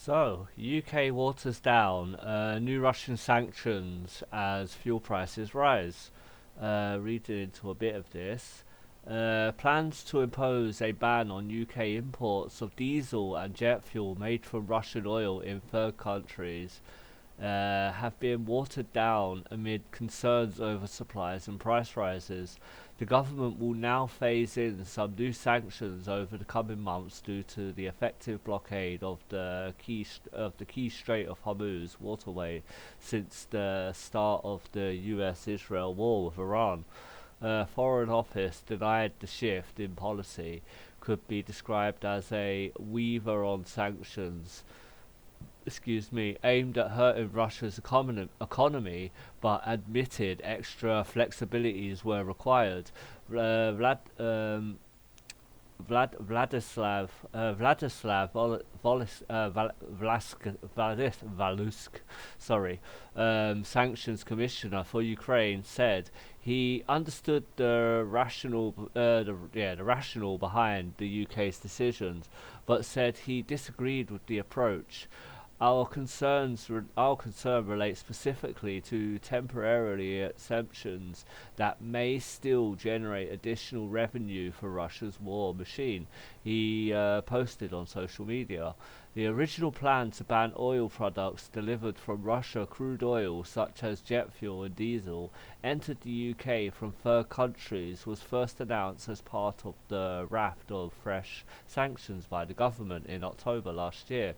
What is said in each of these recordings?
So, UK waters down new Russian sanctions as fuel prices rise. Reading into a bit of this. Plans to impose a ban on UK imports of diesel and jet fuel made from Russian oil in third countries have been watered down amid concerns over supplies and price rises. The government will now phase in some new sanctions over the coming months due to the effective blockade of the key Strait of Hormuz waterway since the start of the U.S.-Israel war with Iran. Foreign Office denied the shift in policy could be described as a weaver on sanctions, aimed at hurting Russia's economy, but admitted extra flexibilities were required. Vladislav Valusk, sanctions commissioner for Ukraine, said he understood the rationale behind the UK's decisions, but said he disagreed with the approach. Our concern relates specifically to temporarily exemptions that may still generate additional revenue for Russia's war machine, he posted on social media. The original plan to ban oil products delivered from Russia, crude oil such as jet fuel and diesel, entered the UK from third countries was first announced as part of the raft of fresh sanctions by the government in October last year.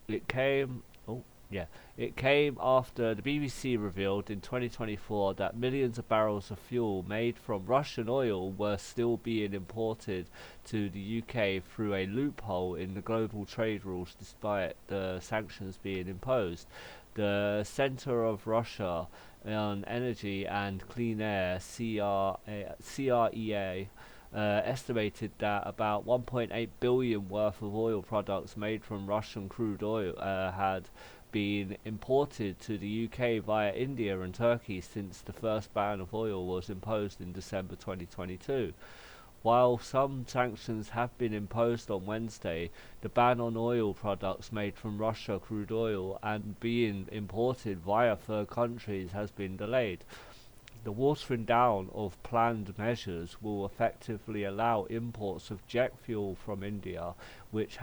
It came oh yeah, it came after the BBC revealed in 2024 that millions of barrels of fuel made from Russian oil were still being imported to the UK through a loophole in the global trade rules despite the sanctions being imposed. The Center of Russia on Energy and Clean Air CREA estimated that about 1.8 billion worth of oil products made from Russian crude oil had been imported to the UK via India and Turkey since the first ban of oil was imposed in December 2022. While some sanctions have been imposed on Wednesday, the ban on oil products made from Russia crude oil and being imported via third countries has been delayed. The watering down of planned measures will effectively allow imports of jet fuel from India, which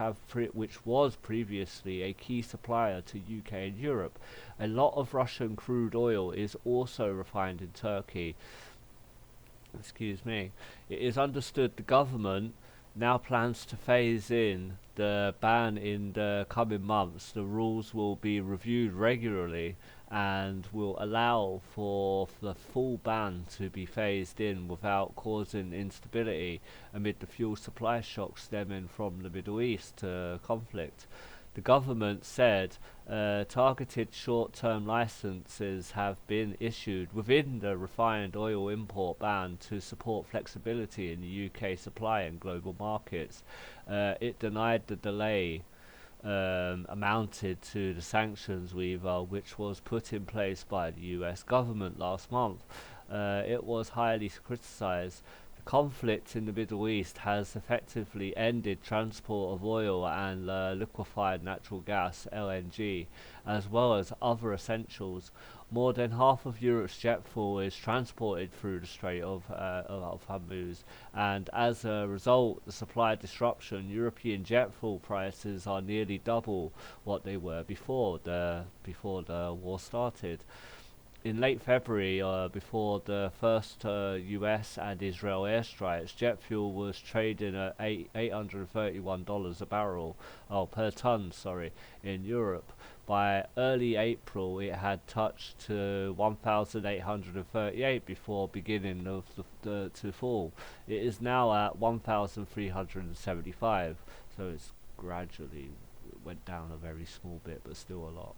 was previously a key supplier to UK and Europe. A lot of Russian crude oil is also refined in Turkey. It is understood the government now plans to phase in the ban in the coming months. The rules will be reviewed regularly and will allow for the full ban to be phased in without causing instability amid the fuel supply shock stemming from the Middle East conflict. The government said targeted short-term licenses have been issued within the refined oil import ban to support flexibility in the UK supply and global markets. It denied the delay amounted to the sanctions waiver which was put in place by the US government last month. It was highly criticized. The conflict in the Middle East has effectively ended transport of oil and liquefied natural gas (LNG), as well as other essentials. More than half of Europe's jet fuel is transported through the Strait of Hormuz, and as a result, the supply disruption, European jet fuel prices are nearly double what they were before the war started. In late February, before the first US and Israel airstrikes, jet fuel was trading at $831 a barrel, per ton, in Europe. By early April, it had touched to 1,838 before beginning to fall. It is now at 1,375, so it's gradually went down a very small bit, but still a lot.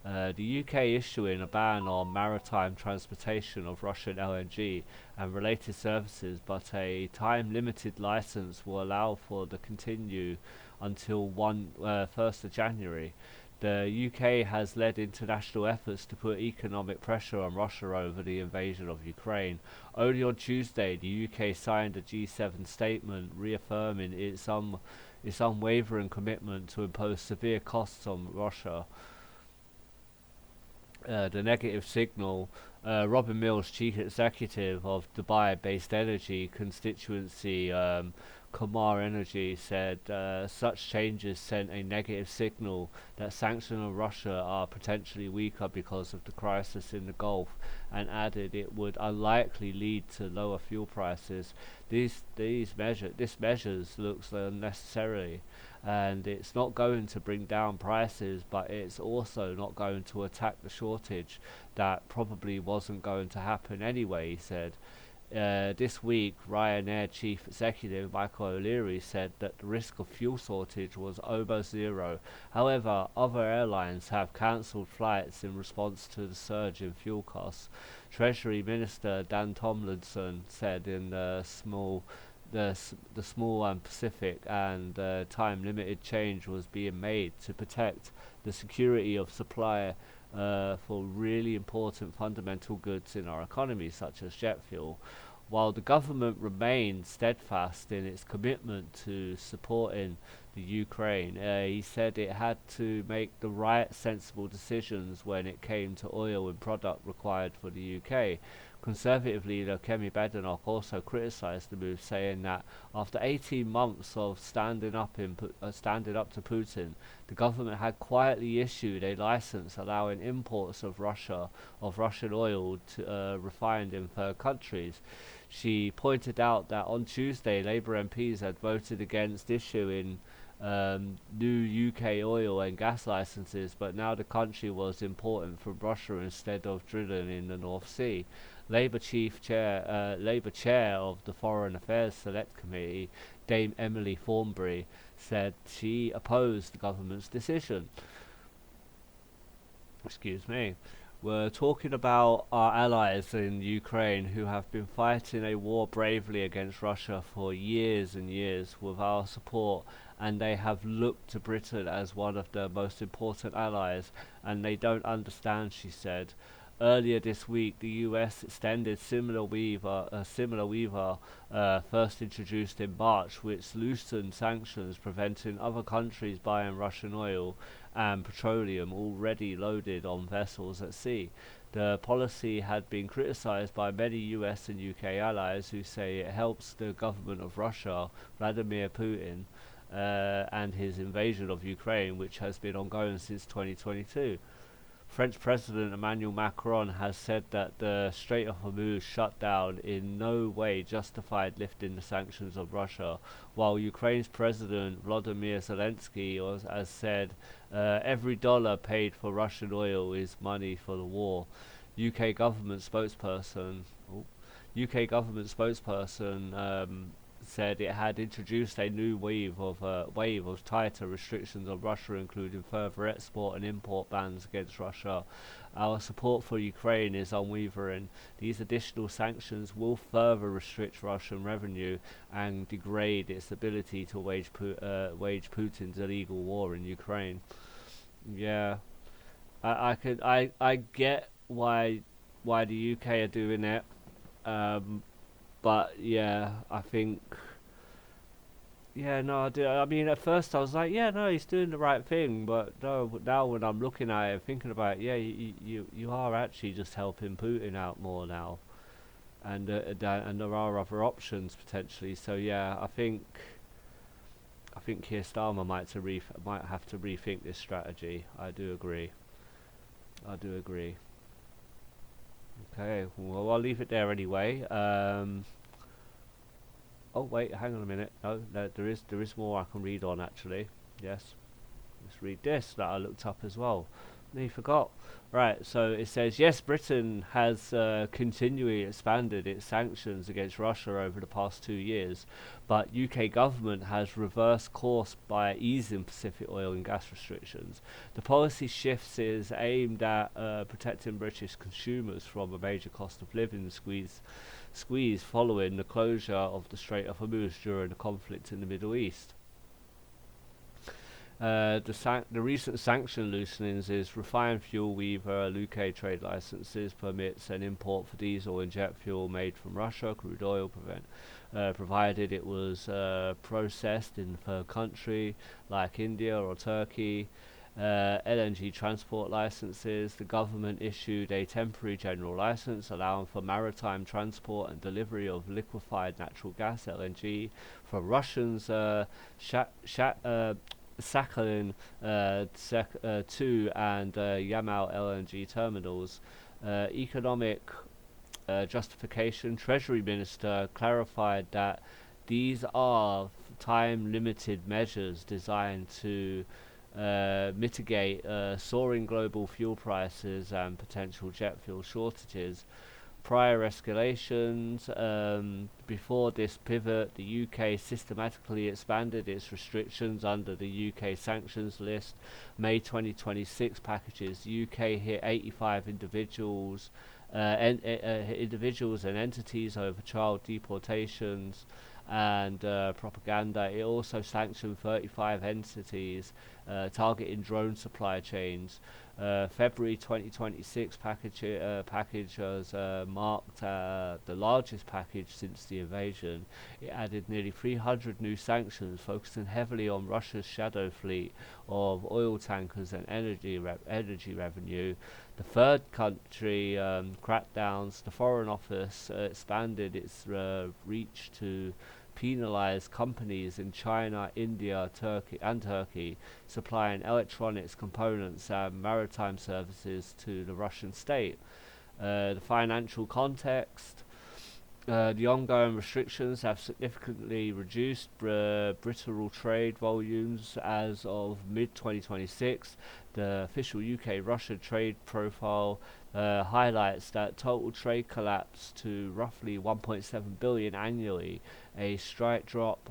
The UK issuing a ban on maritime transportation of Russian LNG and related services, but a time-limited license will allow for the continue until 1st of January. The UK has led international efforts to put economic pressure on Russia over the invasion of Ukraine. Only on Tuesday, the UK signed a G7 statement reaffirming its unwavering commitment to impose severe costs on Russia. The negative signal. Robin Mills, chief executive of Dubai-based energy constituency Kamar Energy, said such changes sent a negative signal that sanctions on Russia are potentially weaker because of the crisis in the Gulf, and added it would unlikely lead to lower fuel prices. This measures looks unnecessary, and it's not going to bring down prices, but it's also not going to attack the shortage that probably wasn't going to happen anyway, he said. This week, Ryanair chief executive Michael O'Leary said that the risk of fuel shortage was almost zero. However, other airlines have cancelled flights in response to the surge in fuel costs. Treasury Minister Dan Tomlinson said in the small and Pacific and time limited change was being made to protect the security of supply for really important fundamental goods in our economy, such as jet fuel. While the government remained steadfast in its commitment to supporting the Ukraine, he said it had to make the right, sensible decisions when it came to oil and product required for the UK. Conservative leader Kemi Badenoch also criticised the move, saying that after 18 months of standing up to Putin, the government had quietly issued a license allowing imports of Russian oil to, refined in third countries. She pointed out that on Tuesday, Labour MPs had voted against issuing new UK oil and gas licenses, but now the country was importing from Russia instead of drilling in the North Sea. Labour chair of the Foreign Affairs Select Committee, Dame Emily Thornberry, said she opposed the government's decision. Excuse me. We're talking about our allies in Ukraine who have been fighting a war bravely against Russia for years and years with our support, and they have looked to Britain as one of their most important allies, and they don't understand, she said. Earlier this week, the US extended similar waiver, first introduced in March, which loosened sanctions preventing other countries buying Russian oil and petroleum already loaded on vessels at sea. The policy had been criticized by many US and UK allies who say it helps the government of Russia, Vladimir Putin, and his invasion of Ukraine, which has been ongoing since 2022. French President Emmanuel Macron has said that the Strait of Hormuz shutdown in no way justified lifting the sanctions of Russia, while Ukraine's President Volodymyr Zelensky has said every dollar paid for Russian oil is money for the war. UK government spokesperson said it had introduced a new wave of tighter restrictions on Russia, including further export and import bans against Russia. Our support for Ukraine is unwavering. These additional sanctions will further restrict Russian revenue and degrade its ability to wage Putin's illegal war in Ukraine. Yeah, I get why the UK are doing it. But yeah, I think, yeah, no, I do. I mean, at first I was like, yeah, no, he's doing the right thing, but no, but now when I'm looking at it, thinking about it, yeah, you are actually just helping Putin out more now, and there are other options potentially. So yeah, I think Keir Starmer might have to rethink this strategy. I do agree. I do agree. Okay, well, I'll leave it there anyway. Oh wait, hang on a minute. No, there is more I can read on actually. Yes, let's read this that I looked up as well. I forgot. Right, so it says, yes, Britain has continually expanded its sanctions against Russia over the past 2 years, but UK government has reversed course by easing Pacific oil and gas restrictions. The policy shifts is aimed at protecting British consumers from a major cost of living squeeze following the closure of the Strait of Hormuz during the conflict in the Middle East. The recent sanction loosenings is refined fuel waiver, UK trade licenses, permits and import for diesel and jet fuel made from Russia, crude oil provided it was processed in a third country like India or Turkey. LNG transport licenses. The government issued a temporary general license allowing for maritime transport and delivery of liquefied natural gas (LNG) from Russians' Sakhalin 2 and Yamal LNG terminals. Economic justification. Treasury Minister clarified that these are time-limited measures designed to mitigate soaring global fuel prices and potential jet fuel shortages. Prior escalations. Before this pivot, the UK systematically expanded its restrictions under the UK sanctions list. May 2026 packages. UK hit 85 individuals and entities over child deportations and propaganda. It also sanctioned 35 entities targeting drone supply chains. February 2026 package was marked the largest package since the invasion. It added nearly 300 new sanctions, focusing heavily on Russia's shadow fleet of oil tankers and energy revenue. The third country crackdowns. The Foreign Office expanded its reach to penalize companies in China, India, Turkey supplying electronics components and maritime services to the Russian state. The financial context. The ongoing restrictions have significantly reduced bilateral trade volumes as of mid-2026. The official UK-Russia trade profile highlights that total trade collapsed to roughly 1.7 billion annually, a stark drop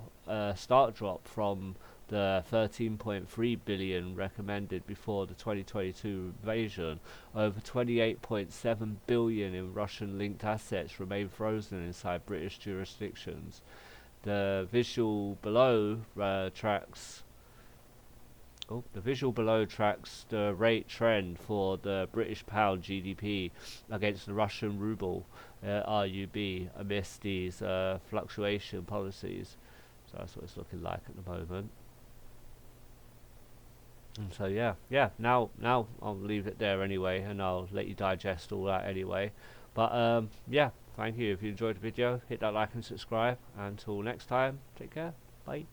from the 13.3 billion recommended before the 2022 invasion. Over 28.7 billion in Russian-linked assets remain frozen inside British jurisdictions. The visual below tracks the rate trend for the British pound GDP against the Russian ruble RUB amidst these fluctuation policies. So that's what it's looking like at the moment. And so now I'll leave it there anyway, and I'll let you digest all that anyway. But thank you. If you enjoyed the video, hit that like and subscribe. Until next time, take care. Bye.